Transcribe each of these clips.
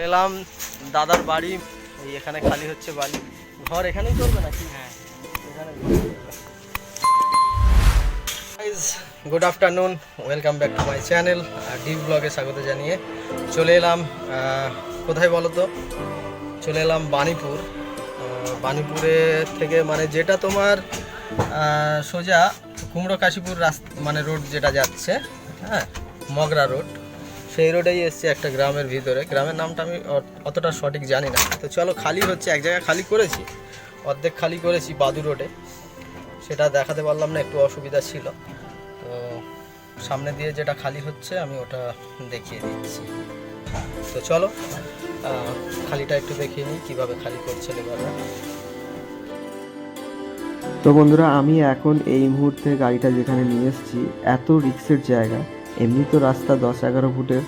এলাম দাদার বাড়ি, এখানে খালি হচ্ছে বাড়ি। ঘর এখানেই করবে নাকি? হ্যাঁ, এখানে। Good afternoon, welcome back to my channel. Deep ব্লগে স্বাগত জানিয়ে চলে এলাম কোথায় বলো তো? চলে এলাম বাণীপুর। বাণীপুরে থেকে মানে যেটা তোমার সোজা কুমড়ো কাশীপুর রাস্তা, মানে রোড যেটা যাচ্ছে, হ্যাঁ, মগরা রোড, সেই রোডেই এসছে একটা গ্রামের ভিতরে। গ্রামের নামটা আমি অতটা সঠিক জানি না। তো চলো, খালি হচ্ছে, এক জায়গায় খালি করেছি, অর্ধেক খালি করেছি বাদু রোডে, সেটা দেখাতে পারলাম না, একটু অসুবিধা ছিল। তো সামনে দিয়ে যেটা খালি হচ্ছে আমি ওটা দেখিয়ে দিচ্ছি। তো চলো খালিটা একটু দেখিয়ে নিই কীভাবে খালি করছে লেবাররা। তো বন্ধুরা, আমি এখন এই মুহূর্তে গাড়িটা যেখানে নিয়ে এসেছি, এত রিক্সের জায়গা। এমনি তো রাস্তা 10-11 ফুটের,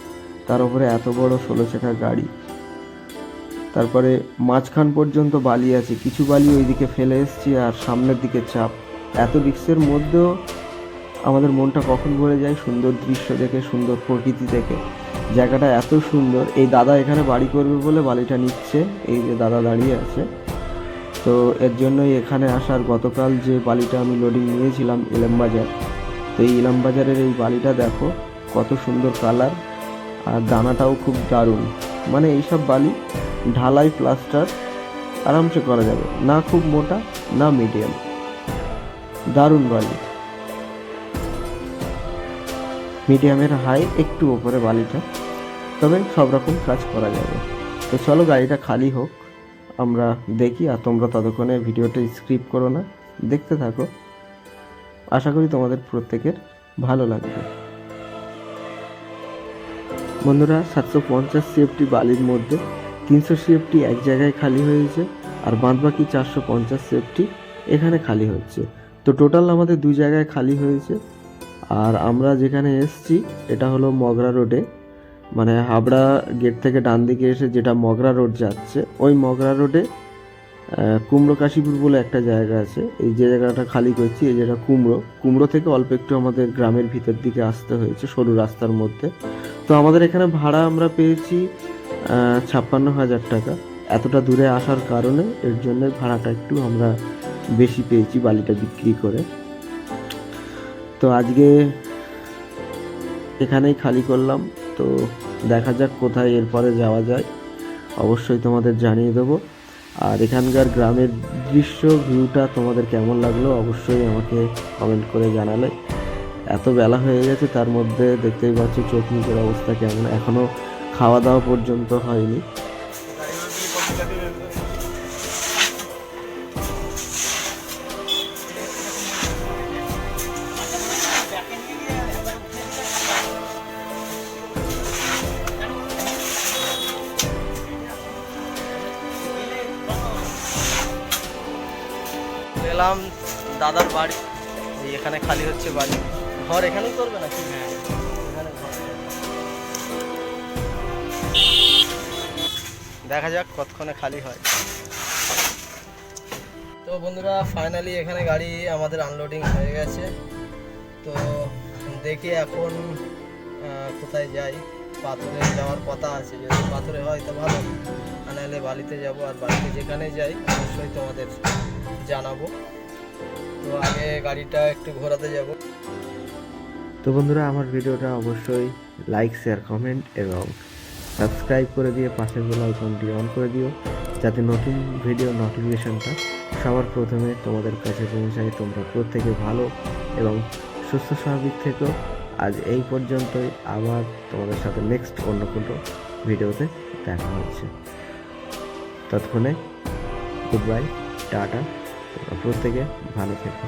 তার উপরে এত বড় 16 চাকার গাড়ি, তারপরে মাঝখান পর্যন্ত বালি আছে, কিছু বালি ওইদিকে ফেলে এসেছি, আর সামনের দিকে চাপ। এত রিক্সের মধ্যেও আমাদের মনটা কখন ভরে যায় সুন্দর দৃশ্য দেখে, সুন্দর প্রকৃতি দেখে। জায়গাটা এত সুন্দর। এই দাদা এখানে বাড়ি করবে বলে বালিটা নিচ্ছে, এই যে দাদা দাঁড়িয়ে আছে। তো এর জন্যই এখানে আসার। গতকাল যে বালিটা আমি লোডিং নিয়েছিলাম ইলামবাজার, তো এই ইলামবাজারের এই বালিটা দেখো কত সুন্দর কালার, আর দানাটাও খুব দারুণ। মানে এইসব বালি ঢালাই প্লাস্টার আরামসে করা যাবে, না খুব মোটা না মিডিয়াম, দারুণ বালি। মিডিয়ামের হাই একটু ওপরে বালিটা, তবে সব রকম কাজ করা যাবে। তো চলো গাড়িটা খালি হোক, আমরা দেখি। আর তোমরা ততক্ষণে ভিডিওটা স্কিপ করো না, দেখতে থাকো। আশা করি তোমাদের প্রত্যেকের ভালো লাগবে। বন্ধুরা, 750 সিএফটি বালির মধ্যে 300 সিএফটি এক জায়গায় খালি হয়েছে, আর বাদবাকি 450 সিএফটি এখানে খালি হচ্ছে। তো টোটাল আমাদের 2 জায়গায় খালি হয়েছে। আর আমরা যেখানে এসছি এটা হলো মগরা রোডে, মানে হাবড়া গেট থেকে ডান দিকে এসে যেটা মগরা রোড যাচ্ছে, ওই মগরা রোডে কুমড়ো কাশীপুর বলে একটা জায়গা আছে। এই যে জায়গাটা খালি করছি, এই জায়গা কুমড়ো থেকে অল্প একটু আমাদের গ্রামের ভিতর দিকে আসতে হয়েছে সরু রাস্তার মধ্যে। তো আমাদের এখানে ভাড়া আমরা পেয়েছি 56,000 টাকা। এতটা দূরে আসার কারণে এর জন্য ভাড়াটা একটু আমরা বেশি পেয়েছি বালিটা বিক্রি করে। তো আজকে এখানেই খালি করলাম। তো দেখা যাক কোথায় এরপরে যাওয়া যায়, অবশ্যই তোমাদের জানিয়ে দেবো। আর এখানকার গ্রামের দৃশ্য ভিউটা তোমাদের কেমন লাগলো অবশ্যই আমাকে কমেন্ট করে জানালে। এত বেলা হয়ে গেছে, তার মধ্যে দেখতেই পাচ্ছি চোখ মুখের অবস্থা কেমন, এখনও খাওয়া দাওয়া পর্যন্ত হয়নি। এলাম দাদার বাড়ি, এখানে খালি হচ্ছে বাড়ি। ঘর এখানেই করবে নাকি? হ্যাঁ, এখানে ঘর। দেখা যাক কতক্ষণে খালি হয়। তো বন্ধুরা, ফাইনালি এখানে গাড়ি আমাদের আনলোডিং হয়ে গেছে। তো দেখি এখন কোথায় যাই। পাথরে যাওয়ার কথা আছে, যদি পাথরে হয় তো ভালো, আর নাহলে বালিতে যাব। আর বালিতে যেখানে যাই অবশ্যই তোমাদের জানাবো। তো আগে গাড়িটা একটু ঘোরাতে যাব। তো বন্ধুরা, আমার ভিডিওটা অবশ্যই লাইক, শেয়ার, কমেন্ট এবং সাবস্ক্রাইব করে দিয়ে পাশের বেল আইকনটি অন করে দিও, যাতে নতুন ভিডিও নোটিফিকেশনটা সবার প্রথমে তোমাদের কাছে পৌঁছায়। তোমরা প্রত্যেকে ভালো এবং সুস্থ স্বাভাবিক থেকো। আজ এই পর্যন্তই, আবার তোমাদের সাথে নেক্সট অন্য কোনো ভিডিওতে দেখা হচ্ছে। ততক্ষণে গুড বাই, টাটা। তোমরা প্রত্যেকে ভালো থেকো।